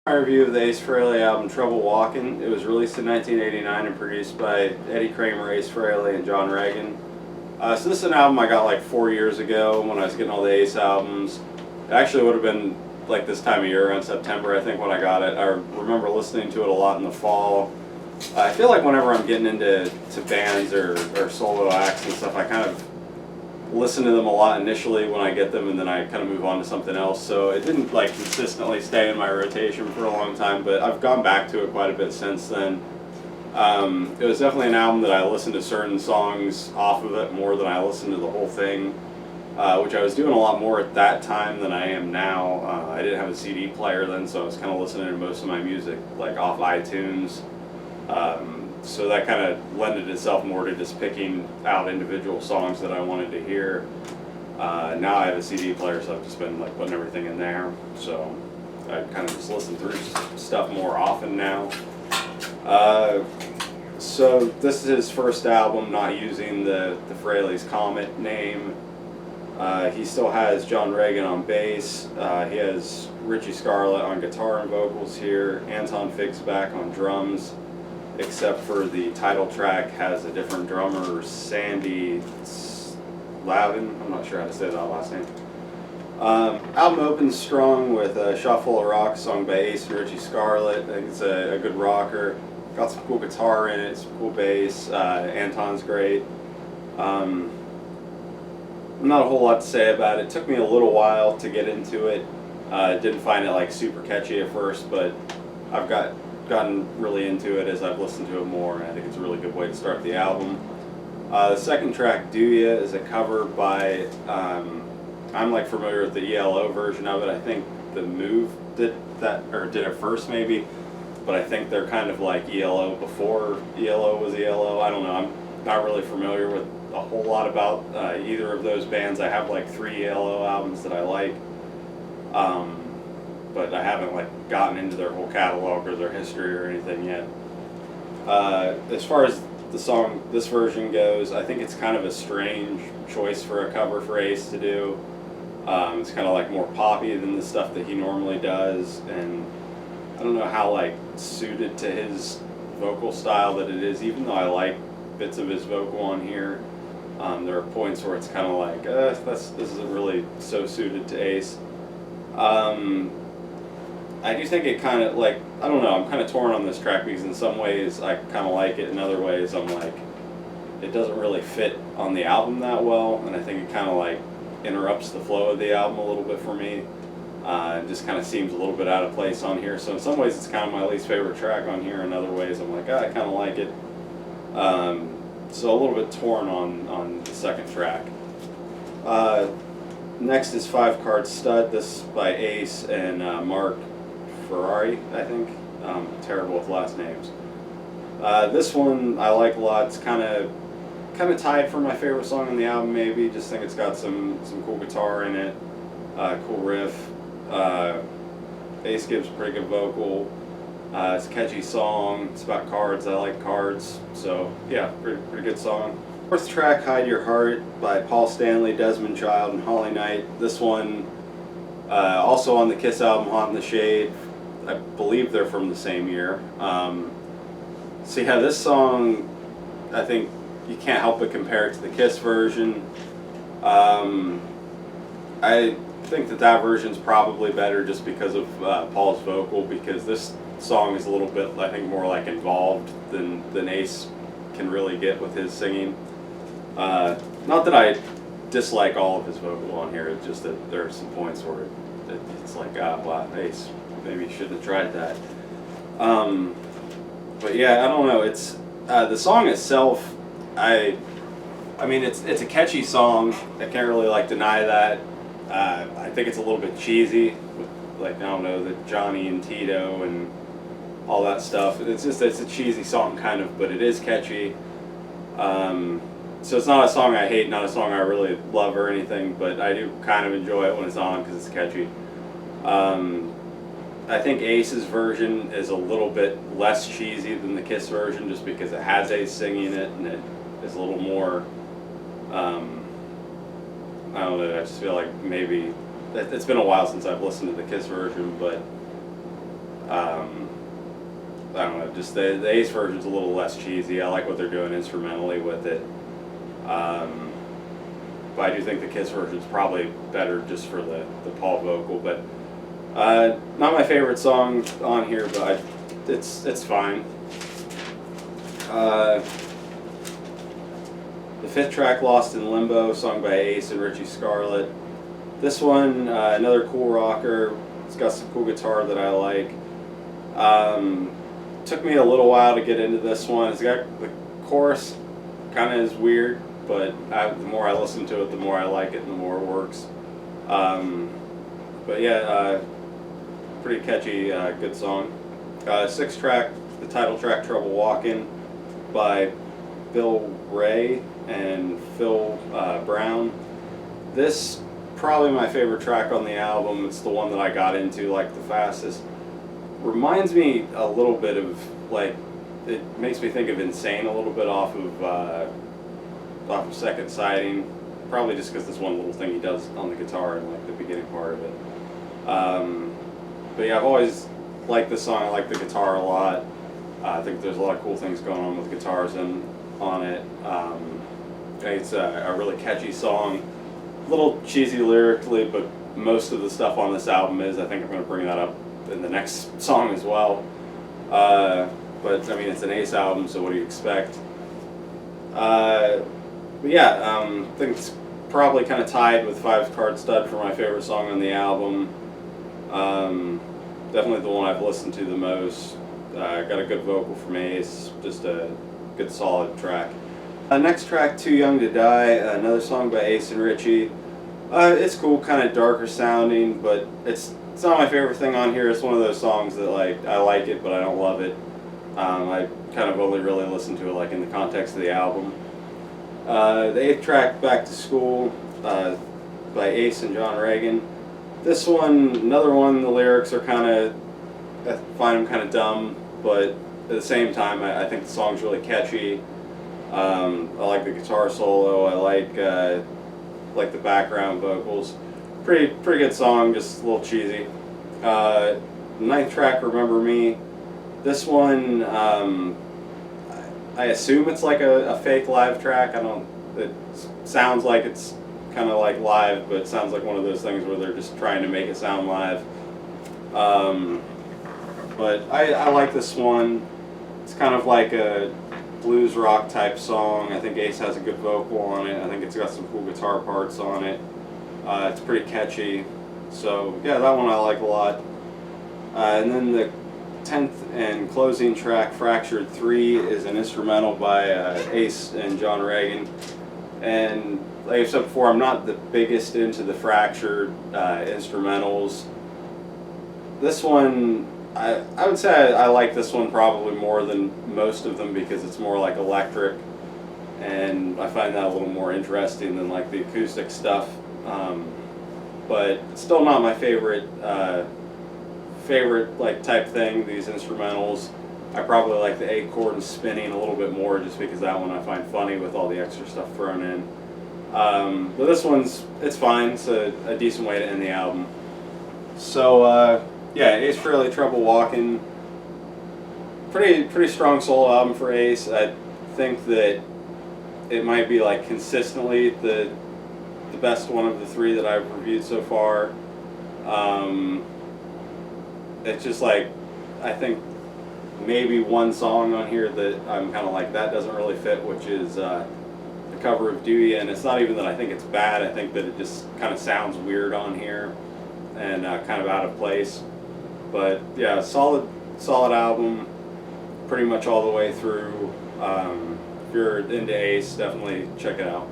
My review of the Ace Frehley album Trouble Walkin'. It was released in 1989 and produced by Eddie Kramer, Ace Frehley, and John Reagan. So this is an album I got like 4 years ago when I was getting all the Ace albums. It actually would have been like this time of year, around September, I think, when I got it. I remember listening to it a lot in the fall. I feel like whenever I'm getting into bands or solo acts and stuff, I kind of listen to them a lot initially when I get them, and then I kind of move on to something else. So it didn't like consistently stay in my rotation for a long time, but I've gone back to it quite a bit since then. It was definitely an album that I listened to certain songs off of it more than I listened to the whole thing, which I was doing a lot more at that time than I am now. I didn't have a CD player then, so I was kind of listening to most of my music like off iTunes. So that kind of lended itself more to just picking out individual songs that I wanted to hear. Now I have a CD player, so I've just been like putting everything in there. So I kind of just listen through stuff more often now. So this is his first album, not using the Frehley's Comet name. He still has John Reagan on bass. He has Richie Scarlett on guitar and vocals here. Anton Fig's back on drums, except for the title track has a different drummer, Sandy Slavin. I'm not sure how to say that last name. Album opens strong with a Shot Full of Rock sung by Ace and Richie Scarlett. I think it's a good rocker. Got some cool guitar in it, some cool bass. Anton's great. Not a whole lot to say about it. It took me a little while to get into it. Didn't find it like super catchy at first, but I've gotten really into it as I've listened to it more, and I think it's a really good way to start the album. The second track, Do Ya, is a cover by, I'm like familiar with the ELO version of it. I think The Move did that, or did it first maybe, but I think they're kind of like ELO before ELO was ELO. I don't know, I'm not really familiar with a whole lot about either of those bands. I have like 3 ELO albums that I like. But I haven't like gotten into their whole catalog or their history or anything yet. As far as the song, this version goes, I think it's kind of a strange choice for a cover for Ace to do. It's kind of like more poppy than the stuff that he normally does, and I don't know how like suited to his vocal style that it is, even though I like bits of his vocal on here. There are points where it's kind of like, this isn't really so suited to Ace. I do think it kind of like, I don't know, I'm kind of torn on this track because in some ways I kind of like it, in other ways I'm like, it doesn't really fit on the album that well, and I think it kind of like interrupts the flow of the album a little bit for me. It just kind of seems a little bit out of place on here, so in some ways it's kind of my least favorite track on here, in other ways I'm like, I kind of like it. So a little bit torn on the second track. Next is 5 Card Stud, this by Ace and Mark Ferrari, I think. Terrible with last names. This one I like a lot. It's kind of tied for my favorite song on the album, maybe. Just think it's got some cool guitar in it, cool riff. Ace gives a pretty good vocal. It's a catchy song. It's about cards. I like cards, so yeah, pretty good song. Fourth track, Hide Your Heart by Paul Stanley, Desmond Child, and Holly Knight. This one also on the Kiss album, Haunt in the Shade. I believe they're from the same year. So yeah, this song, I think you can't help but compare it to the Kiss version. I think that version's probably better just because of Paul's vocal, because this song is a little bit, I think, more like involved than Ace can really get with his singing. Not that I dislike all of his vocal on here, it's just that there are some points where it's like, wow, Ace, maybe you shouldn't have tried that. But yeah, I don't know, it's, the song itself, I mean, it's a catchy song, I can't really like deny that. I think it's a little bit cheesy, with, like, I don't know, the Johnny and Tito and all that stuff. It's a cheesy song kind of, but it is catchy. So it's not a song I hate, not a song I really love or anything, but I do kind of enjoy it when it's on because it's catchy. I think Ace's version is a little bit less cheesy than the Kiss version just because it has Ace singing it and it is a little more, I don't know, I just feel like maybe, it's been a while since I've listened to the Kiss version, but I don't know, just the Ace version's a little less cheesy. I like what they're doing instrumentally with it. But I do think the Kiss version's probably better just for the Paul vocal. But not my favorite song on here, but it's fine. The fifth track, Lost in Limbo, sung by Ace and Richie Scarlett. This one, another cool rocker. It's got some cool guitar that I like. Took me a little while to get into this one. It's got the chorus kind of is weird, but the more I listen to it, the more I like it and the more it works. But yeah, pretty catchy, good song. Sixth track, the title track, Trouble Walkin', by Bill Ray and Phil Brown. This probably my favorite track on the album. It's the one that I got into like the fastest. Reminds me a little bit of like, it makes me think of Insane a little bit off of Second Sighting, probably just because this one little thing he does on the guitar in like the beginning part of it. But yeah, I've always liked this song. I like the guitar a lot. I think there's a lot of cool things going on with guitars on it. I think it's a really catchy song. A little cheesy lyrically, but most of the stuff on this album is. I think I'm going to bring that up in the next song as well. But I mean, it's an Ace album, so what do you expect? But yeah, I think it's probably kind of tied with Five Card Stud for my favorite song on the album. Definitely the one I've listened to the most. Got a good vocal from Ace, just a good solid track. Next track, Too Young to Die, another song by Ace and Richie. It's cool, kind of darker sounding, but it's not my favorite thing on here. It's one of those songs that like I like it, but I don't love it. I kind of only really listen to it like in the context of the album. The eighth track, Back to School, by Ace and John Reagan. This one, another one, the lyrics are kind of, I find them kind of dumb, but at the same time, I think the song's really catchy. I like the guitar solo. I like the background vocals. Pretty good song, just a little cheesy. Ninth track, Remember Me. This one, I assume it's like a fake live track. It sounds like it's kind of like live, but it sounds like one of those things where they're just trying to make it sound live. But I like this one. It's kind of like a blues rock type song. I think Ace has a good vocal on it. I think it's got some cool guitar parts on it. It's pretty catchy. So yeah, that one I like a lot. And then the 10th and closing track, Fractured 3, is an instrumental by Ace and John Reagan. And like I said before, I'm not the biggest into the Fractured instrumentals. This one, I would say I like this one probably more than most of them because it's more like electric, and I find that a little more interesting than like the acoustic stuff. But still not my favorite like type thing, these instrumentals. I probably like the 8 chord and spinning a little bit more just because that one I find funny with all the extra stuff thrown in. But this one's, it's fine. It's a decent way to end the album. So yeah, Ace Frehley, Trouble Walkin'. Pretty strong solo album for Ace. I think that it might be like consistently the best one of the 3 that I've reviewed so far. It's just like, I think maybe one song on here that I'm kind of like, that doesn't really fit, which is the cover of Dewey, and it's not even that I think it's bad, I think that it just kind of sounds weird on here and kind of out of place. But yeah, solid album, pretty much all the way through. If you're into Ace, definitely check it out.